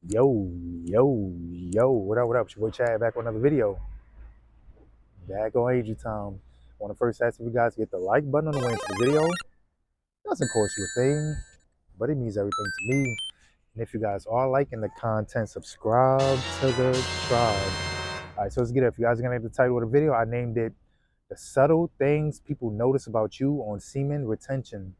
Yo, yo, what up, what up? It's your boy Chad back on another video. Back on Agent Time. I want to first ask if you guys get the like button on the way into the video. Doesn't cost you a thing, but it means everything to me. And if you guys are liking the content, subscribe to the tribe. Alright, so let's get it. If you guys are gonna name the title of the video, I named it The Subtle Things People Notice About You on Semen Retention.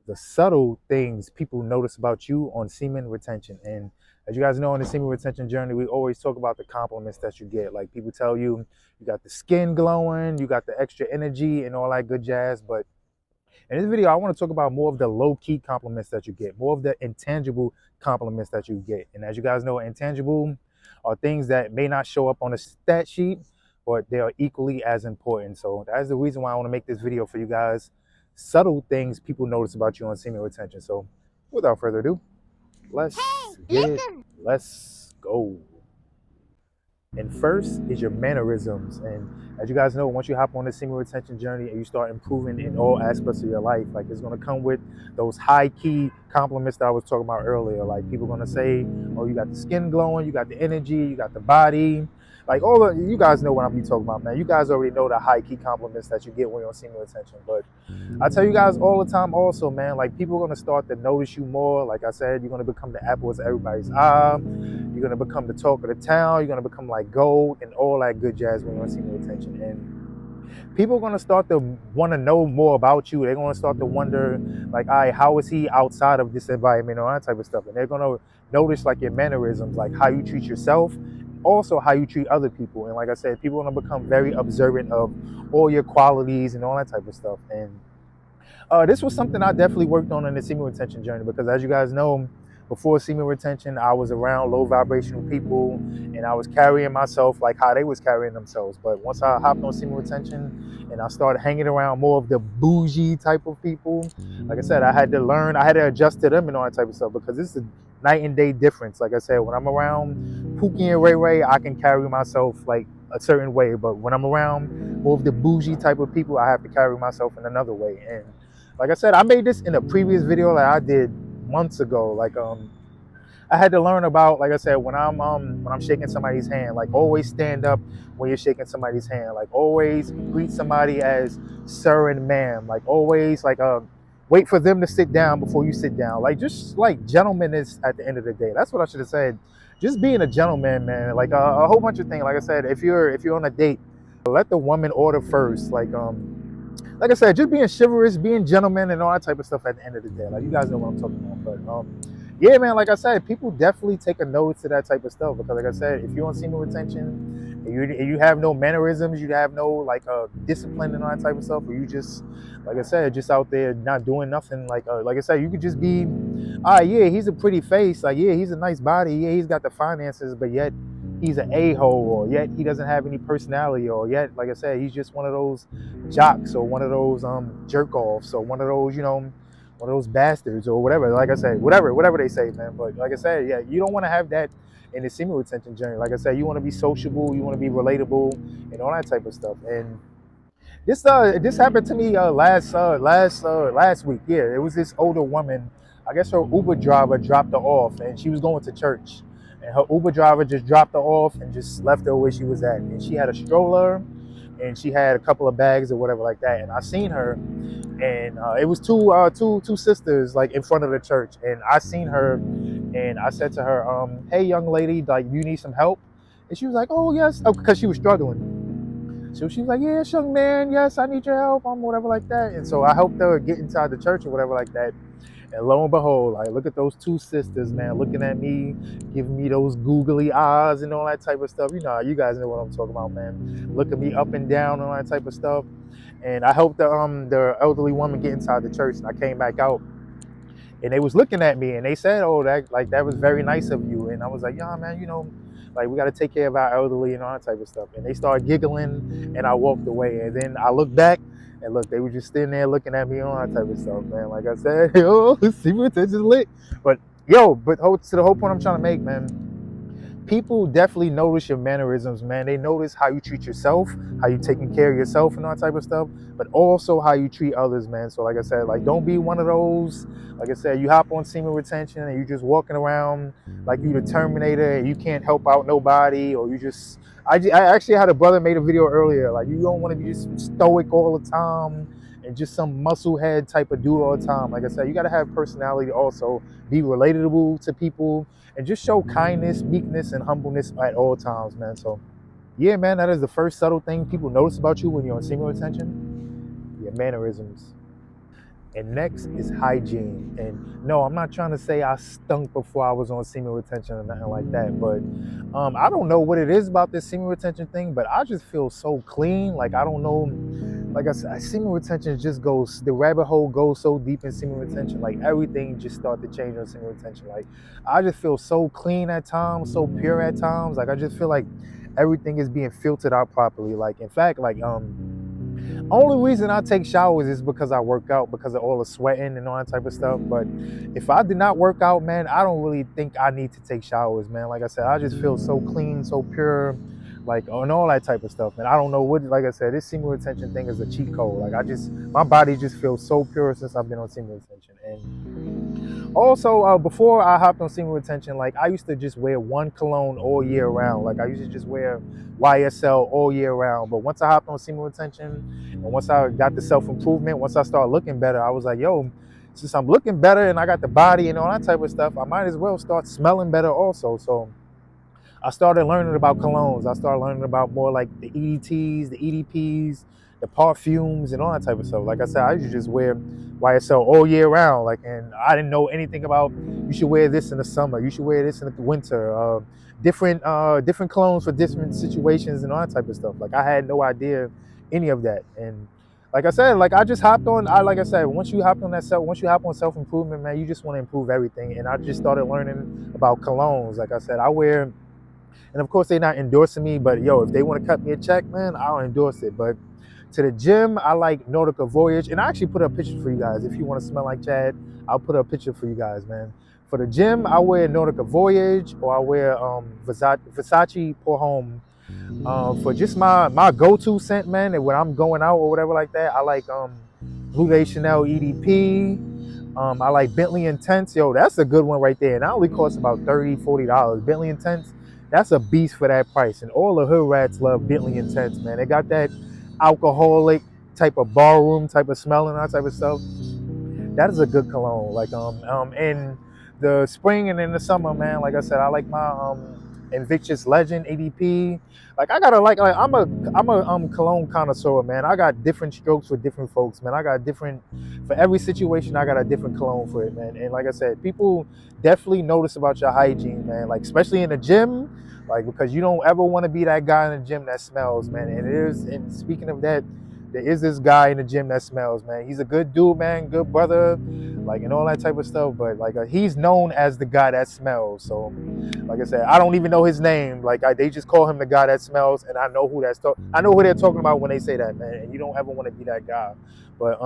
The subtle things people notice about you on semen retention. And as you guys know, on the semen retention journey, we always talk about the compliments that you get. Like people tell you, you got the skin glowing, you got the extra energy and all that good jazz. But in this video, I want to talk about more of the low-key compliments that you get, more of the intangible compliments that you get. And as you guys know, intangible are things that may not show up on a stat sheet, but they are equally as important. So that's the reason why I want to make this video for you guys. Subtle things people notice about you on semen retention. So without further ado, let's get it. Let's go. And first is your mannerisms. And as you guys know, once you hop on the semen retention journey and you start improving in all aspects of your life, like it's going to come with those high key compliments that I was talking about earlier. Like people are going to say, oh, you got the skin glowing, you got the energy, you got the body. Like all of you guys know what I'm talking about, man. You guys already know the high key compliments that you get when you're on semen retention. But I tell you guys all the time also, man, like people are going to start to notice you more. Like I said, you're going to become the apple of everybody's eye. You're going to become the talk of the town. You're going to become like gold and all that good jazz when you're on semen retention. And people are going to start to want to know more about you. They're going to start to wonder, like, all right, how is he outside of this environment or that type of stuff. And they're going to notice like your mannerisms, like how you treat yourself, also how you treat other people. And like I said, people are going to become very observant of all your qualities and all that type of stuff. And this was something I definitely worked on in the semen retention journey because, as you guys know, before semen retention, I was around low vibrational people and I was carrying myself like how they was carrying themselves. But once I hopped on semen retention and I started hanging around more of the bougie type of people, like I said, I had to learn, I had to adjust to them and all that type of stuff because this is a night and day difference. Like I said, when I'm around Pookie and Ray Ray, I can carry myself like a certain way. But when I'm around more of the bougie type of people, I have to carry myself in another way. And like I said, I made this in a previous video that I did months ago. Like I had to learn about, like I said, when I'm shaking somebody's hand, like always stand up when you're shaking somebody's hand. Like always greet somebody as sir and ma'am. Like always wait for them to sit down before you sit down. Like just like gentlemaness at the end of the day. That's what I should have said. Just being a gentleman, man. Like a whole bunch of things. Like I said, if you're on a date, let the woman order first. Like I said, just being chivalrous, being gentleman, and all that type of stuff at the end of the day. Like you guys know what I'm talking about. But yeah, man, like I said, people definitely take a notice to that type of stuff because, like I said, if you're on semen retention and you have no mannerisms, you have no discipline and all that type of stuff, or you just, like I said, just out there not doing nothing. Like I said, you could just be, yeah, he's a pretty face. Like yeah, he's a nice body. Yeah, he's got the finances, but yet he's an a-hole, or yet he doesn't have any personality, or yet, like I said, he's just one of those jocks or one of those jerk-offs or one of those, one of those bastards or whatever. Like I said, whatever they say, man. But like I said, yeah, you don't want to have that in the semen retention journey. Like I said, you want to be sociable, you want to be relatable, and all that type of stuff. And this happened to me last week. Yeah, it was this older woman. I guess her Uber driver dropped her off, and she was going to church. And her Uber driver just dropped her off and just left her where she was at. And she had a stroller, and she had a couple of bags or whatever like that. And I seen her, and it was two sisters like in front of the church. And I seen her, and I said to her, "Hey, young lady, like you need some help?" And she was like, "Oh yes," because she was struggling. So she was like, "Yes, young man, yes, I need your help," whatever like that. And so I helped her get inside the church or whatever like that. And lo and behold, I look at those two sisters, man, looking at me, giving me those googly eyes and all that type of stuff. You guys know what I'm talking about, man. Look at me up and down and all that type of stuff. And I helped the elderly woman get inside the church, and I came back out, and they was looking at me, and they said, "Oh, that was very nice of you." And I was like, "Yeah, man, like we got to take care of our elderly and all that type of stuff." And they started giggling, and I walked away. And then I looked back, and look, they were just sitting there looking at me and all that type of stuff, man. Like I said, yo, semen retention is lit. But to the whole point I'm trying to make, man. people definitely notice your mannerisms, man. They notice how you treat yourself, how you taking care of yourself and all that type of stuff, but also how you treat others, man. So like I said, like don't be one of those, like I said, you hop on semen retention and you just walking around like you the Terminator and you can't help out nobody, or you just I actually had a brother made a video earlier, like you don't want to be just stoic all the time and just some muscle head type of dude all the time. Like I said, you got to have personality also, be relatable to people, and just show kindness, meekness, and humbleness at all times, man. So, yeah, man, that is the first subtle thing people notice about you when you're on semen retention, your mannerisms. And next is hygiene. And no, I'm not trying to say I stunk before I was on semen retention or nothing like that, but I don't know what it is about this semen retention thing, but I just feel so clean. Like, I don't know. Like I said, semen retention just goes, the rabbit hole goes so deep in semen retention. Like everything just started to change on semen retention. Like I just feel so clean at times, so pure at times. Like I just feel like everything is being filtered out properly. Like in fact, like only reason I take showers is because I work out, because of all the sweating and all that type of stuff. But if I did not work out, man, I don't really think I need to take showers, man. Like I said, I just feel so clean, so pure, like, and all that type of stuff, man. I don't know what, like I said, this semen retention thing is a cheat code. Like my body just feels so pure since I've been on semen retention. And also, before I hopped on semen retention, like I used to just wear one cologne all year round. Like I used to just wear YSL all year round. But once I hopped on semen retention, and once I got the self-improvement, once I started looking better, I was like, yo, since I'm looking better and I got the body and all that type of stuff, I might as well start smelling better also. So I started learning about colognes. I started learning about more like the EDTs, the EDPs, the perfumes, and all that type of stuff. Like I said, I used to just wear YSL all year round. Like, and I didn't know anything about you should wear this in the summer, you should wear this in the winter, different colognes for different situations and all that type of stuff. Like I had no idea any of that. And like I said, like I just hopped on. Like I said, once you hop on self improvement, man, you just want to improve everything. And I just started learning about colognes. Like I said, I wear. And of course, they're not endorsing me, but yo, if they want to cut me a check, man, I'll endorse it. But to the gym, I like Nordica Voyage. And I actually put up a picture for you guys. If you want to smell like Chad, I'll put up a picture for you guys, man. For the gym, I wear Nordica Voyage, or I wear Versace Pour Homme. For just my go-to scent, man, and when I'm going out or whatever like that, I like Blue Day Chanel EDP. I like Bentley Intense. Yo, that's a good one right there. And that only costs about $30, $40. Bentley Intense, that's a beast for that price. And all the hood rats love Bentley Intense, man. They got that alcoholic type of ballroom type of smell and that type of stuff. That is a good cologne. Like in the spring and in the summer, man, like I said, I like my Invictus Legend ADP. Like I gotta like I'm a cologne connoisseur, man. I got different strokes for different folks, man. I got different for every situation. I got a different cologne for it, man. And like I said, people definitely notice about your hygiene, man. Like especially in the gym, like because you don't ever want to be that guy in the gym that smells, man. And it is. And speaking of that, there is this guy in the gym that smells, man. He's a good dude, man. Good brother, like and all that type of stuff. But like he's known as the guy that smells. So. Like I said, I don't even know his name. Like they just call him the guy that smells, and I know who I know who they're talking about when they say that, man. And you don't ever want to be that guy. But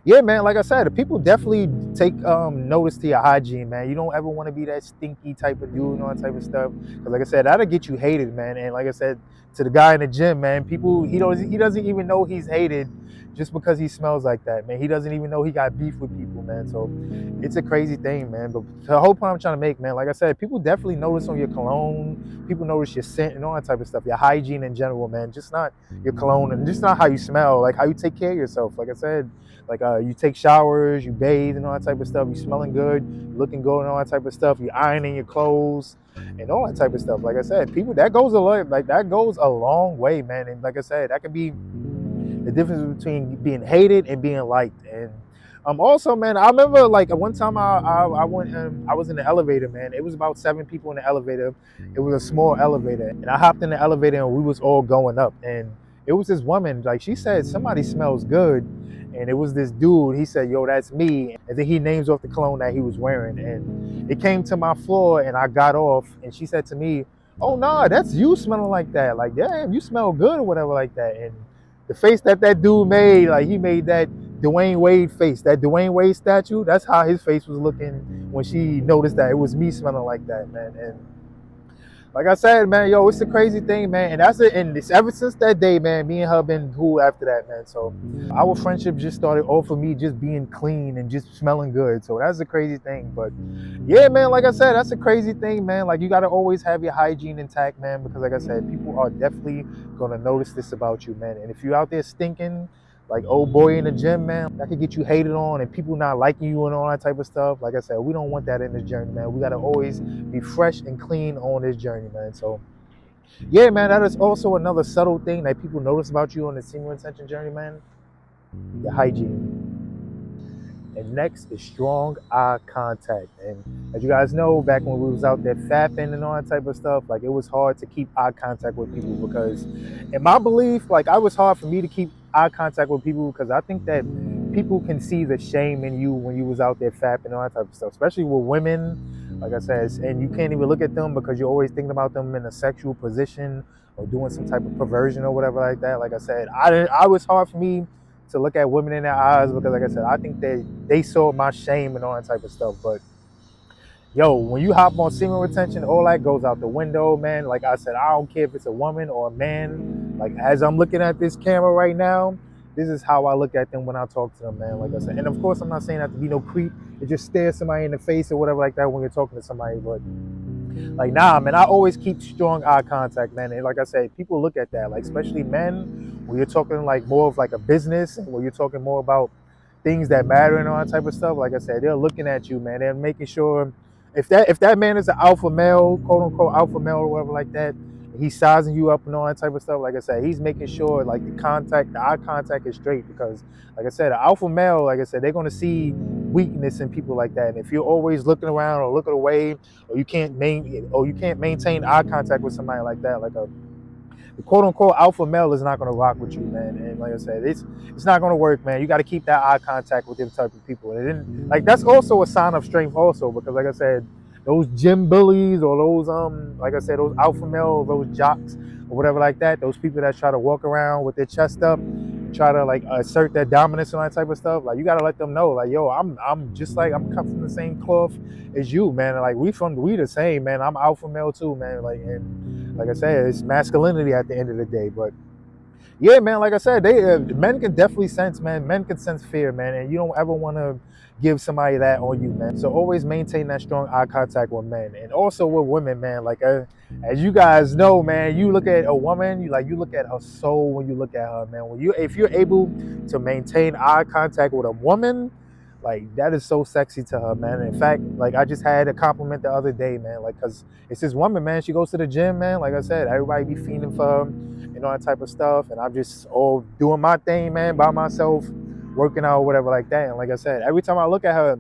yeah, man. Like I said, people definitely take notice to your hygiene, man. You don't ever want to be that stinky type of dude and all that type of stuff. Because like I said, that'll get you hated, man. And like I said, to the guy in the gym, man, he doesn't even know he's hated just because he smells like that, man. He doesn't even know he got beef with people, man. So it's a crazy thing, man. But the whole point I'm trying to make, man, like I said, people definitely notice on your cologne, people notice your scent and all that type of stuff, your hygiene in general, man. Just not your cologne and just not how you smell, like how you take care of yourself. Like I said, like you take showers, you bathe and all that type of stuff, you smelling good, looking good and all that type of stuff, you ironing your clothes and all that type of stuff. Like I said, people, that goes a long way, man. And like I said, that could be the difference between being hated and being liked. And also, man, I remember like one time I went I was in the elevator, man. It was about 7 people in the elevator. It was a small elevator, and I hopped in the elevator and we was all going up. And it was this woman, like she said, somebody smells good. And it was this dude. He said, yo, that's me. And then he names off the cologne that he was wearing. And it came to my floor and I got off. And she said to me, oh, nah, that's you smelling like that. Like, damn, you smell good or whatever like that. And the face that dude made, like he made that Dwayne Wade face, that Dwayne Wade statue. That's how his face was looking when she noticed that it was me smelling like that, man. And Like I said, man, yo, it's a crazy thing, man. And that's it. And it's ever since that day, man, me and her been cool after that, man. So our friendship just started off of me just being clean and just smelling good. So that's a crazy thing. But yeah, man, like I said, that's a crazy thing, man. Like you gotta always have your hygiene intact, man, because like I said, people are definitely gonna notice this about you, man. And if you're out there stinking, like old boy in the gym, man, that could get you hated on and people not liking you and all that type of stuff. Like I said, we don't want that in this journey, man. We gotta always be fresh and clean on this journey, man. So yeah, man, that is also another subtle thing that people notice about you on the semen retention journey, man. Your hygiene. And next is strong eye contact. And as you guys know, back when we was out there fapping and all that type of stuff, like it was hard to keep eye contact with people because in my belief, like it was hard for me to keep eye contact with people because I think that people can see the shame in you when you was out there fapping and all that type of stuff, especially with women, like I said, and you can't even look at them because you're always thinking about them in a sexual position or doing some type of perversion or whatever like that. Like I said, I was hard for me to look at women in their eyes because like I said, I think they saw my shame and all that type of stuff. But yo, when you hop on semen retention, all that goes out the window, man. Like I said, I don't care if it's a woman or a man. Like as I'm looking at this camera right now, this is how I look at them when I talk to them, man. Like I said, and of course I'm not saying that to be no creep. It just stare somebody in the face or whatever like that when you're talking to somebody. But like, nah, man, I always keep strong eye contact, man. And like I said, people look at that, like especially men, when you're talking like more of like a business and when you're talking more about things that matter and all that type of stuff. Like I said, they're looking at you, man. They're making sure if that man is an alpha male, quote unquote alpha male or whatever like that, he's sizing you up and all that type of stuff. Like I said, he's making sure like the eye contact is straight because, like I said, an alpha male, like I said, they're gonna see weakness in people like that. And if you're always looking around or looking away, or you can't maintain eye contact with somebody like that, like a quote unquote alpha male is not gonna rock with you, man. And like I said, it's not gonna work, man. You got to keep that eye contact with them type of people, and then, like that's also a sign of strength, also because like I said, those gym bullies or those like I said, those alpha male, those jocks or whatever like that, those people that try to walk around with their chest up, try to like assert their dominance and that type of stuff. Like you got to let them know, like yo, I'm just like I'm cut from the same cloth as you, man. Like we the same, man. I'm alpha male too, man. Like and like I said, it's masculinity at the end of the day. But yeah, man, like I said, men can definitely sense, man. Men can sense fear, man, and you don't ever want to give somebody that on you, man. So always maintain that strong eye contact with men, and also with women, man. Like as you guys know, man, you look at a woman, you look at her soul when you look at her, man. If you're able to maintain eye contact with a woman, like that is so sexy to her, man. In fact, like I just had a compliment the other day, man. Like, cause it's this woman, man. She goes to the gym, man. Like I said, everybody be fiending for her, and all that type of stuff. And I'm just all doing my thing, man, by myself, working out, whatever like that. And like I said, every time I look at her,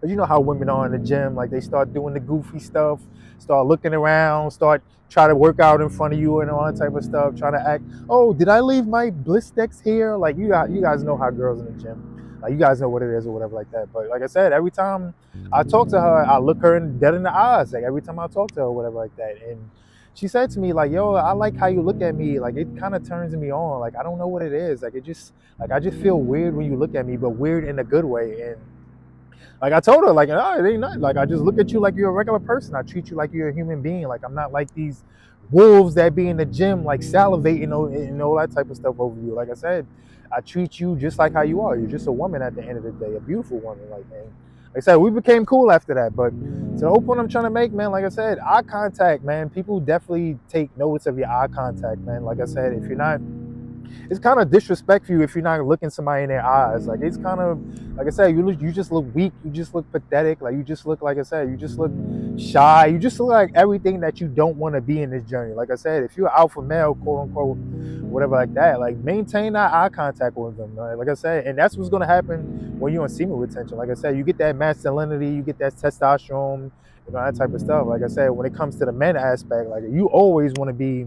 cause you know how women are in the gym, like they start doing the goofy stuff, start looking around, start trying to work out in front of you and all that type of stuff, trying to act, oh, did I leave my Blistex here? Like you guys know how girls in the gym. Like you guys know what it is or whatever like that. But like I said, every time I talk to her, I look her dead in the eyes. Like every time I talk to her or whatever like that. And she said to me, like, yo, I like how you look at me. Like it kind of turns me on. Like I don't know what it is. Like I just feel weird when you look at me, but weird in a good way. And like I told her, like, oh, it ain't nothing. Like I just look at you like you're a regular person. I treat you like you're a human being. Like I'm not like these wolves that be in the gym, like salivating and all that type of stuff over you. Like I said, I treat you just like how you are. You're just a woman at the end of the day, a beautiful woman. Like, man, like I said, we became cool after that. But so the whole point I'm trying to make, man, like I said, eye contact, man. People definitely take notice of your eye contact, man. Like I said, if you're not, it's kind of disrespectful if you're not looking somebody in their eyes. Like it's kind of, like I said, you just look weak. You just look pathetic. Like you just look, like I said, you just look shy. You just look like everything that you don't want to be in this journey. Like I said, if you're alpha male, quote unquote, whatever like that, like maintain that eye contact with them. Right? Like I said, and that's what's gonna happen when you're on semen retention. Like I said, you get that masculinity, you get that testosterone, you know, that type of stuff. Like I said, when it comes to the men aspect, like you always want to be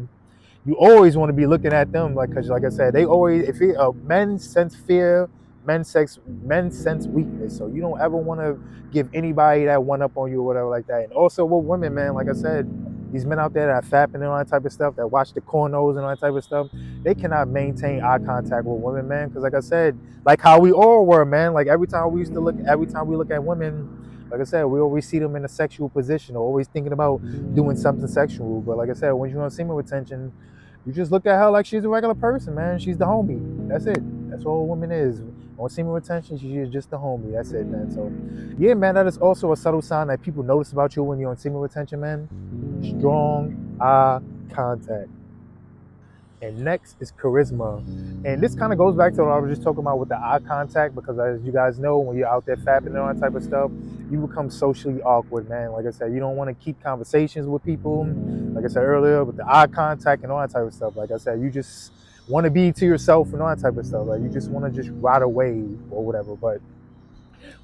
looking at them, like, because like I said, they always, if men sense fear, men sense weakness, so you don't ever want to give anybody that one up on you or whatever like that. And also with women, man, like I said, these men out there that are fapping and all that type of stuff, that watch the cornos and all that type of stuff, they cannot maintain eye contact with women, man, because like I said, like how we all were, man, like every time we look at women, Like I said, we always see them in a sexual position or always thinking about doing something sexual. But like I said, when you're on semen retention, you just look at her like she's a regular person, man. She's the homie. That's it. That's all a woman is. On semen retention, she is just the homie. That's it, man. So, yeah, man, that is also a subtle sign that people notice about you when you're on semen retention, man. Strong eye contact. And next is charisma. And this kind of goes back to what I was just talking about with the eye contact, because as you guys know, when you're out there fapping and all that type of stuff, you become socially awkward, man. Like I said, you don't want to keep conversations with people, like I said earlier, with the eye contact and all that type of stuff. Like I said, you just want to be to yourself and all that type of stuff. Like you just want to just ride away or whatever. But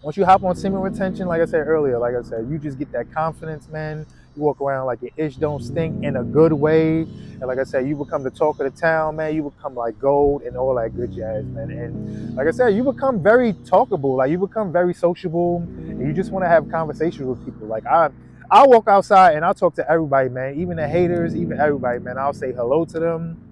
once you hop on semen retention, like I said earlier, like I said, you just get that confidence, man. You walk around like your ish don't stink in a good way. And like I said, you become the talk of the town, man. You become like gold and all that good jazz, man. And like I said, you become very talkable. Like you become very sociable. And you just want to have conversations with people. Like I walk outside and I talk to everybody, man. Even the haters, even everybody, man. I'll say hello to them.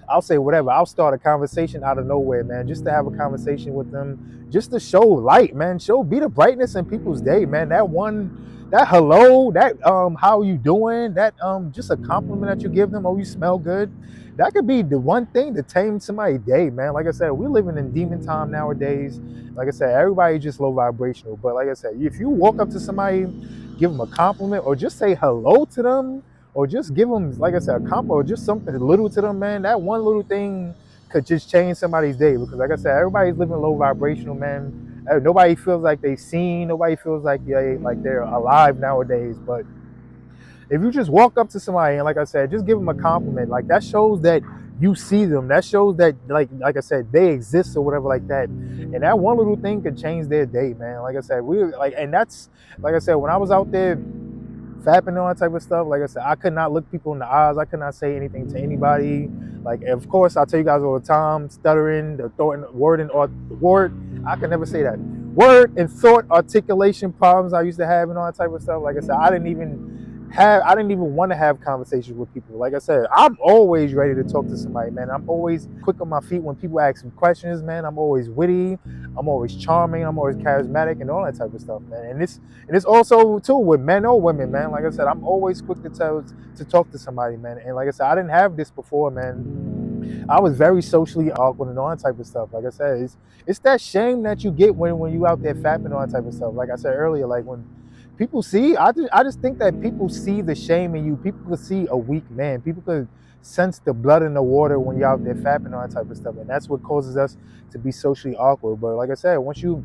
I'll say whatever. I'll start a conversation out of nowhere, man, just to have a conversation with them, just to show light, man. Be the brightness in people's day, man. That hello, that how you doing, that just a compliment that you give them, oh, you smell good. That could be the one thing to tame somebody's day, man. Like I said, we're living in demon time nowadays. Like I said, everybody just low vibrational. But like I said, if you walk up to somebody, give them a compliment or just say hello to them, or just give them, like I said, a compliment or just something little to them, man. That one little thing could just change somebody's day. Because like I said, everybody's living low vibrational, man. Nobody feels like they've seen. Nobody feels like they're alive nowadays. But if you just walk up to somebody and, like I said, just give them a compliment, like that shows that you see them. That shows that, like I said, they exist or whatever like that. And that one little thing could change their day, man. Like I said, and that's, like I said, when I was out there fapping and all that type of stuff, like I said, I could not look people in the eyes. I could not say anything to anybody. Like, of course, I tell you guys all the time, stuttering, the word, I could never say that. Word and thought articulation problems I used to have and all that type of stuff. Like I said, I didn't even want to have conversations with people. Like I said, I'm always ready to talk to somebody, man. I'm always quick on my feet when people ask me questions, man. I'm always witty. I'm always charming. I'm always charismatic and all that type of stuff, man. And it's also too with men or women, man. Like I said, I'm always quick to talk to somebody, man. And like I said, I didn't have this before, man. I was very socially awkward and all that type of stuff. Like I said, it's that shame that you get when you out there fapping and all that type of stuff. Like I said earlier, like when people see, I just think that people see the shame in you. People could see a weak man. People could sense the blood in the water when you're out there fapping and all that type of stuff. And that's what causes us to be socially awkward. But like I said, once you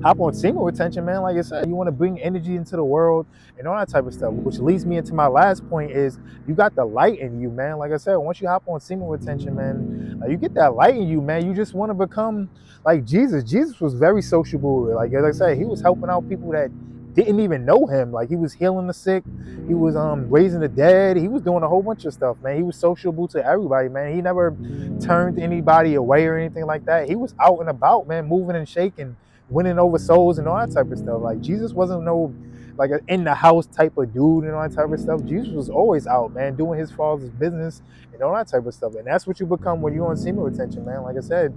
hop on semen retention, man, like I said, you want to bring energy into the world and all that type of stuff, which leads me into my last point is you got the light in you, man. Like I said, once you hop on semen retention, man, you get that light in you, man. You just want to become like Jesus. Jesus was very sociable. Like as I said, he was helping out people that didn't even know him. Like he was healing the sick, he was raising the dead, he was doing a whole bunch of stuff, man. He was sociable to everybody, man. He never turned anybody away or anything like that. He was out and about, man, moving and shaking, winning over souls and all that type of stuff. Like Jesus wasn't no like an in the house type of dude and all that type of stuff. Jesus was always out, man, doing his father's business and all that type of stuff. And that's what you become when you're on semen retention, man. Like I said,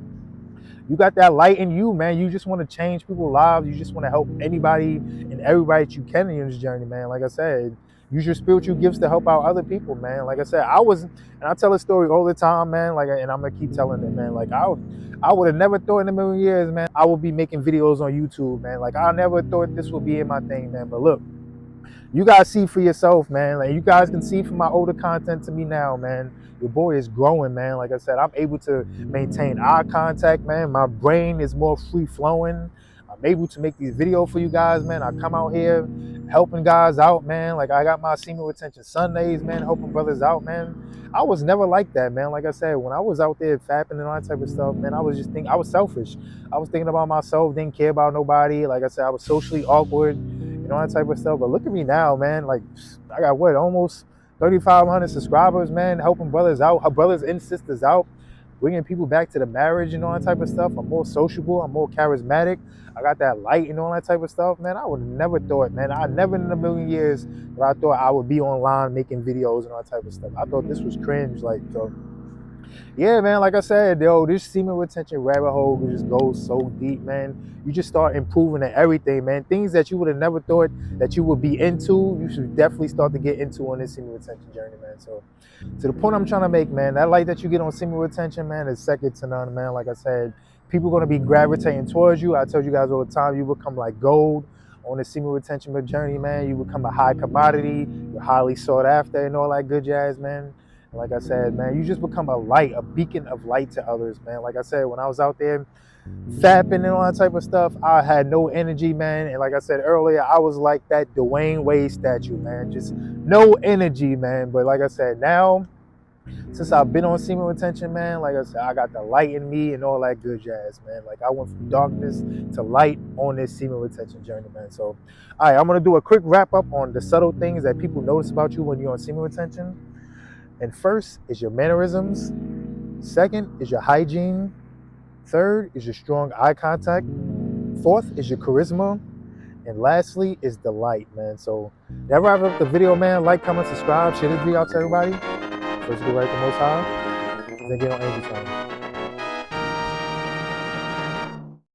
you got that light in you, man. You just want to change people's lives. You just want to help anybody and everybody that you can in this journey, man. Like I said, use your spiritual gifts to help out other people, man. Like I said, and I tell a story all the time, man. Like, and I'm gonna keep telling it, man. Like I would have never thought in a million years, man, I would be making videos on YouTube, man. Like I never thought this would be in my thing, man. But look, you guys see for yourself, man. Like you guys can see from my older content to me now, man. Your boy is growing, man. Like I said, I'm able to maintain eye contact, man. My brain is more free flowing. I'm able to make these videos for you guys, man. I come out here helping guys out, man. Like I got my semen retention Sundays, man, helping brothers out, man. I was never like that, man. Like I said, when I was out there fapping and all that type of stuff, man, I was selfish. I was thinking about myself, didn't care about nobody. Like I said, I was socially awkward and all that type of stuff. But look at me now, man. Like I got almost 3,500 subscribers, man, helping brothers out, brothers and sisters out, bringing people back to the marriage and all that type of stuff. I'm more sociable. I'm more charismatic. I got that light and all that type of stuff, man. I would have never thought, man. I never in a million years that I thought I would be online making videos and all that type of stuff. I thought this was cringe. Like, so Yeah, man, like I said, yo, this semen retention rabbit hole can just go so deep, man. You just start improving at everything, man. Things that you would have never thought that you would be into, you should definitely start to get into on this semen retention journey, man. So to the point I'm trying to make, man, that light that you get on semen retention, man, is second to none, man. Like I said, people are going to be gravitating towards you. I tell you guys all the time, you become like gold on the semen retention journey, man. You become a high commodity. You're highly sought after and all that good jazz, man. And like I said, man, you just become a light, a beacon of light to others, man. Like I said, when I was out there fapping and all that type of stuff, I had no energy, man. And like I said earlier, I was like that Dwayne Wade statue, man. Just no energy, man. But like I said, now, since I've been on semen retention, man, like I said, I got the light in me and all that good jazz, man. Like I went from darkness to light on this semen retention journey, man. So, all right, I'm going to do a quick wrap up on the subtle things that people notice about you when you're on semen retention. And first is your mannerisms. Second is your hygiene. Third is your strong eye contact. Fourth is your charisma. And lastly is the light, man. So that wraps up the video, man. Like, comment, subscribe, share this video out to everybody. First, go right to Most High. Then get on Angel Time.